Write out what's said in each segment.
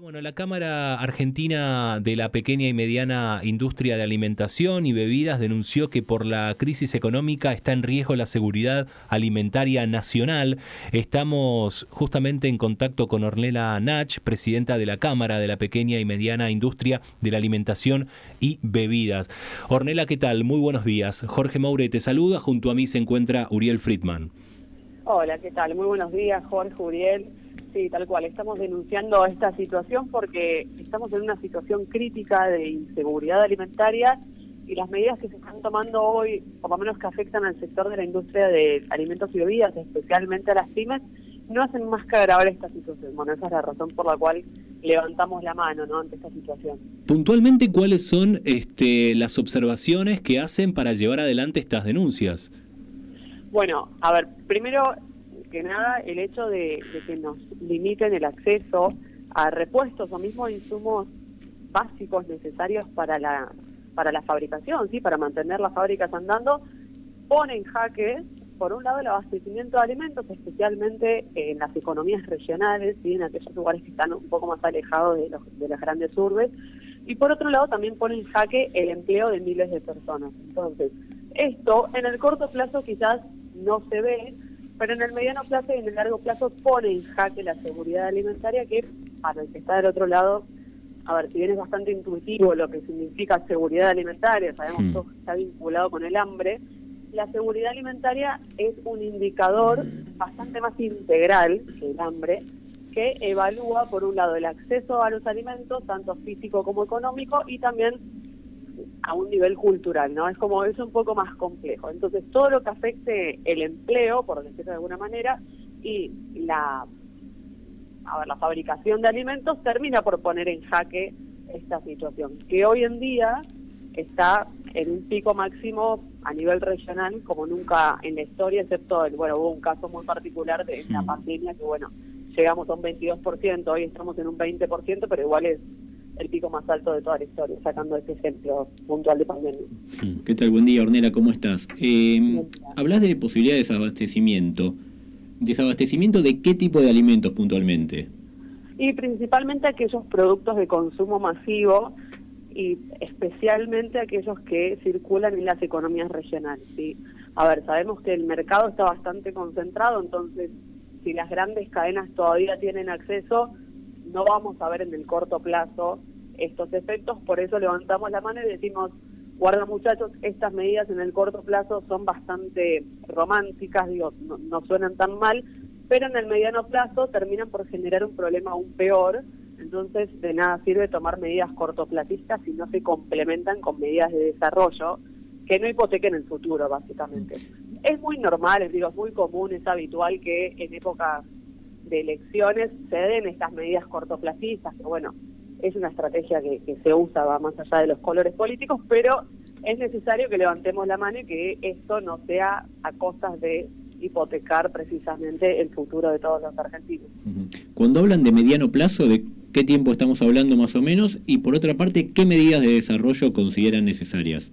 Bueno, la Cámara Argentina de la Pequeña y Mediana Industria de Alimentación y Bebidas denunció que por la crisis económica está en riesgo la seguridad alimentaria nacional. Estamos justamente en contacto con Ornella Nach, presidenta de la Cámara de la Pequeña y Mediana Industria de la Alimentación y Bebidas. Ornella, ¿qué tal? Muy buenos días. Jorge Moure te saluda, junto a mí se encuentra Uriel Friedman. Hola, ¿qué tal? Muy buenos días, Jorge, Uriel. Sí, tal cual, estamos denunciando esta situación porque estamos en una situación crítica de inseguridad alimentaria y las medidas que se están tomando hoy, por lo menos que afectan al sector de la industria de alimentos y bebidas, especialmente a las pymes, no hacen más que agravar esta situación. Bueno, esa es la razón por la cual levantamos la mano, ¿no?, ante esta situación. Puntualmente, ¿cuáles son las observaciones que hacen para llevar adelante estas denuncias? Bueno, a ver, primero que nada, el hecho de que nos limiten el acceso a repuestos o mismo insumos básicos necesarios para la fabricación, ¿sí?, para mantener las fábricas andando, pone en jaque, por un lado, el abastecimiento de alimentos, especialmente en las economías regionales, ¿sí?, en aquellos lugares que están un poco más alejados de las grandes urbes, y por otro lado también pone en jaque el empleo de miles de personas. Entonces, esto en el corto plazo quizás no se ve, pero en el mediano plazo y en el largo plazo pone en jaque la seguridad alimentaria, que para el que está del otro lado, a ver, si bien es bastante intuitivo lo que significa seguridad alimentaria, sabemos que todo está vinculado con el hambre, la seguridad alimentaria es un indicador bastante más integral que el hambre, que evalúa, por un lado, el acceso a los alimentos, tanto físico como económico, y también a un nivel cultural, ¿no? Es un poco más complejo. Entonces, todo lo que afecte el empleo, por decirlo de alguna manera, y la fabricación de alimentos termina por poner en jaque esta situación, que hoy en día está en un pico máximo a nivel regional como nunca en la historia, excepto, hubo un caso muy particular de la pandemia que, llegamos a un 22%, hoy estamos en un 20%, pero igual es el pico más alto de toda la historia, sacando este ejemplo puntual de pandemia. ¿Qué tal? Buen día, Ornella, ¿cómo estás? Hablas de posibilidad de desabastecimiento. ¿Desabastecimiento de qué tipo de alimentos puntualmente? Y principalmente aquellos productos de consumo masivo y especialmente aquellos que circulan en las economías regionales, ¿sí? A ver, sabemos que el mercado está bastante concentrado, entonces si las grandes cadenas todavía tienen acceso, no vamos a ver en el corto plazo estos efectos, por eso levantamos la mano y decimos, guarda muchachos, estas medidas en el corto plazo son bastante románticas, no suenan tan mal, pero en el mediano plazo terminan por generar un problema aún peor, entonces de nada sirve tomar medidas cortoplacistas si no se complementan con medidas de desarrollo que no hipotequen el futuro, básicamente. Es muy normal, es muy común, es habitual que en épocas de elecciones se den estas medidas cortoplacistas, que es una estrategia que se usa, va más allá de los colores políticos, pero es necesario que levantemos la mano y que esto no sea a costas de hipotecar precisamente el futuro de todos los argentinos. Cuando hablan de mediano plazo, ¿de qué tiempo estamos hablando más o menos? Y por otra parte, ¿qué medidas de desarrollo consideran necesarias?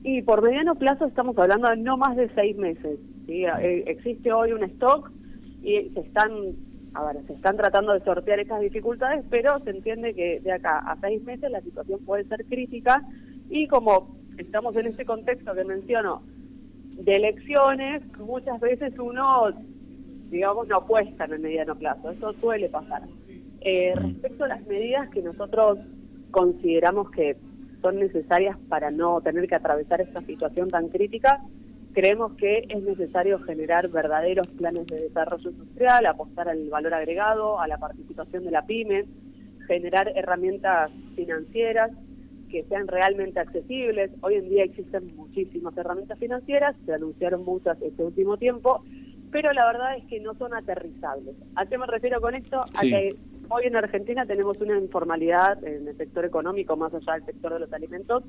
Y por mediano plazo estamos hablando de no más de 6 meses, ¿sí? Existe hoy un stock y se están tratando de sortear estas dificultades, pero se entiende que de acá a 6 meses la situación puede ser crítica, y como estamos en este contexto que menciono de elecciones, muchas veces uno, no apuesta en el mediano plazo, eso suele pasar. Respecto a las medidas que nosotros consideramos que son necesarias para no tener que atravesar esta situación tan crítica, creemos que es necesario generar verdaderos planes de desarrollo industrial, apostar al valor agregado, a la participación de la pyme, generar herramientas financieras que sean realmente accesibles. Hoy en día existen muchísimas herramientas financieras, se anunciaron muchas este último tiempo, pero la verdad es que no son aterrizables. ¿A qué me refiero con esto? A que hoy en Argentina tenemos una informalidad en el sector económico, más allá del sector de los alimentos,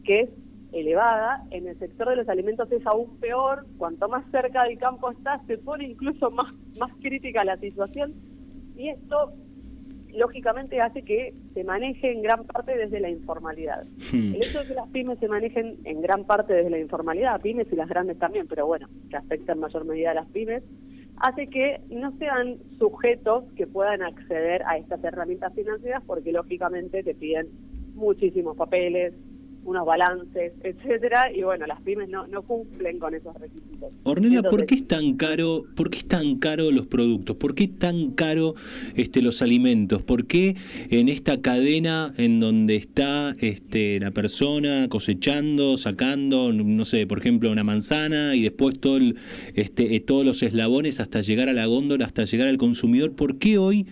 que es elevada. En el sector de los alimentos es aún peor, cuanto más cerca del campo está, se pone incluso más crítica la situación, y esto lógicamente hace que se maneje en gran parte desde la informalidad. El hecho de que las pymes se manejen en gran parte desde la informalidad, pymes y las grandes también, pero que afecta en mayor medida a las pymes, hace que no sean sujetos que puedan acceder a estas herramientas financieras porque lógicamente te piden muchísimos papeles, unos balances, etcétera, y bueno, las pymes no cumplen con esos requisitos. Ornella, Entonces, ¿por qué es tan caro los productos? ¿Por qué tan caro los alimentos? ¿Por qué en esta cadena en donde está la persona cosechando, sacando, no sé, por ejemplo, una manzana y después todos los eslabones hasta llegar a la góndola, hasta llegar al consumidor? ¿Por qué hoy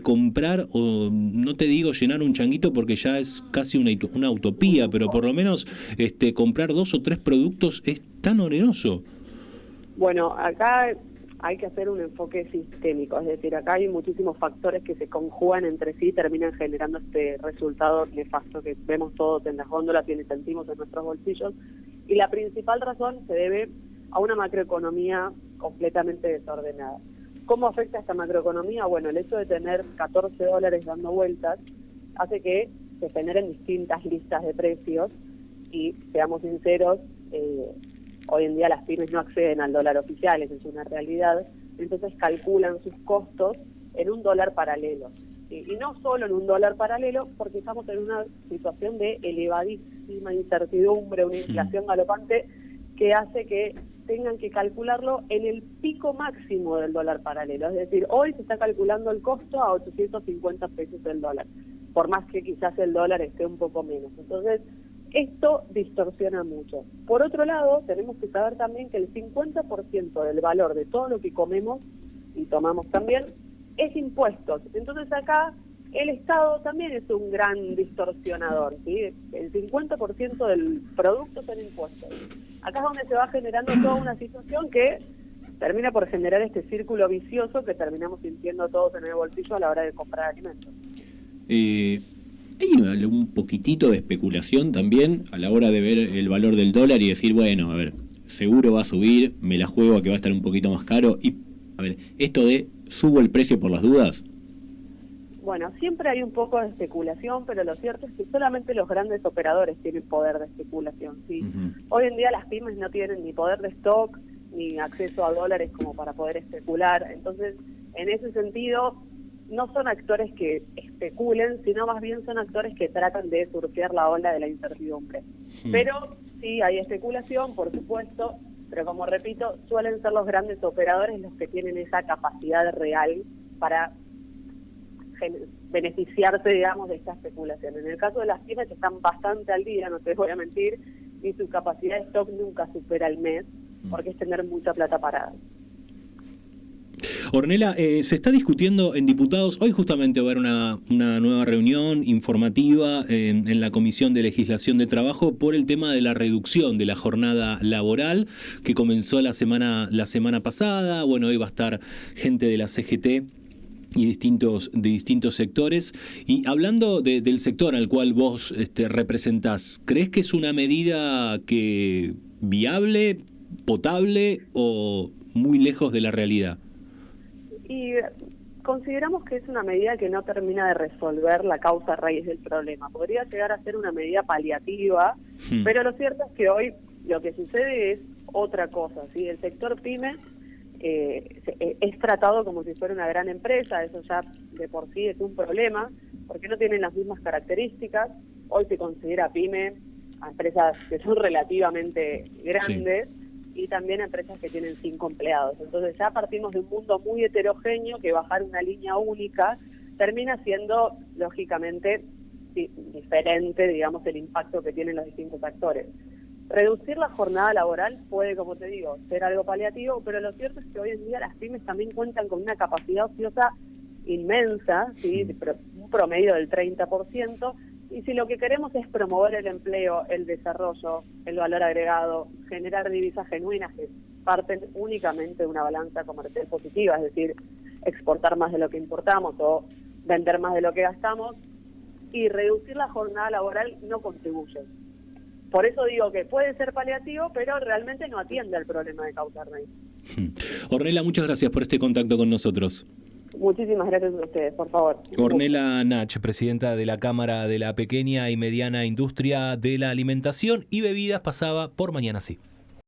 comprar, o no te digo llenar un changuito porque ya es casi una utopía, pero por lo menos comprar 2 o 3 productos es tan oneroso? Bueno, acá hay que hacer un enfoque sistémico, es decir, acá hay muchísimos factores que se conjugan entre sí y terminan generando este resultado nefasto que vemos todos en las góndolas y sentimos en nuestros bolsillos. Y la principal razón se debe a una macroeconomía completamente desordenada. ¿Cómo afecta esta macroeconomía? Bueno, el hecho de tener $14 dando vueltas hace que se generen distintas listas de precios y, seamos sinceros, hoy en día las pymes no acceden al dólar oficial, eso es una realidad, entonces calculan sus costos en un dólar paralelo. Y no solo en un dólar paralelo, porque estamos en una situación de elevadísima incertidumbre, una inflación galopante que hace que tengan que calcularlo en el pico máximo del dólar paralelo. Es decir, hoy se está calculando el costo a 850 pesos el dólar, por más que quizás el dólar esté un poco menos. Entonces, esto distorsiona mucho. Por otro lado, tenemos que saber también que el 50% del valor de todo lo que comemos y tomamos también es impuestos. Entonces acá el Estado también es un gran distorsionador, ¿sí? El 50% del producto son impuestos. Acá es donde se va generando toda una situación que termina por generar este círculo vicioso que terminamos sintiendo todos en el bolsillo a la hora de comprar alimentos. Hay un poquitito de especulación también a la hora de ver el valor del dólar y decir, bueno, a ver, seguro va a subir, me la juego a que va a estar un poquito más caro. Y, a ver, esto de subo el precio por las dudas. Bueno, siempre hay un poco de especulación, pero lo cierto es que solamente los grandes operadores tienen poder de especulación, ¿sí? Hoy en día las pymes no tienen ni poder de stock, ni acceso a dólares como para poder especular. Entonces, en ese sentido, no son actores que especulen, sino más bien son actores que tratan de surfear la ola de la incertidumbre. Pero sí hay especulación, por supuesto, pero como repito, suelen ser los grandes operadores los que tienen esa capacidad real para beneficiarse, digamos, de esta especulación. En el caso de las pymes están bastante al día, no te voy a mentir, y su capacidad de stock nunca supera el mes, porque es tener mucha plata parada. Ornella, se está discutiendo en diputados, hoy justamente va a haber una nueva reunión informativa en la Comisión de Legislación de Trabajo por el tema de la reducción de la jornada laboral que comenzó la semana pasada. Bueno, hoy va a estar gente de la CGT y de distintos sectores. Y hablando del sector al cual vos representás, ¿crees que es una medida viable, potable o muy lejos de la realidad? Y consideramos que es una medida que no termina de resolver la causa raíz del problema. Podría llegar a ser una medida paliativa, pero lo cierto es que hoy lo que sucede es otra cosa, ¿sí? El sector pyme es tratado como si fuera una gran empresa, eso ya de por sí es un problema, porque no tienen las mismas características. Hoy se considera pyme a empresas que son relativamente grandes, y también a empresas que tienen 5 empleados. Entonces ya partimos de un mundo muy heterogéneo que bajar una línea única termina siendo, lógicamente, diferente, digamos, el impacto que tienen los distintos actores. Reducir la jornada laboral puede, como te digo, ser algo paliativo, pero lo cierto es que hoy en día las pymes también cuentan con una capacidad ociosa inmensa, ¿sí? Un promedio del 30%, y si lo que queremos es promover el empleo, el desarrollo, el valor agregado, generar divisas genuinas que parten únicamente de una balanza comercial positiva, es decir, exportar más de lo que importamos o vender más de lo que gastamos, y reducir la jornada laboral no contribuye. Por eso digo que puede ser paliativo, pero realmente no atiende al problema de causa raíz. Ornella, muchas gracias por este contacto con nosotros. Muchísimas gracias a ustedes, por favor. Ornella Nach, presidenta de la Cámara de la Pequeña y Mediana Industria de la Alimentación y Bebidas, pasaba por Mañana Sí.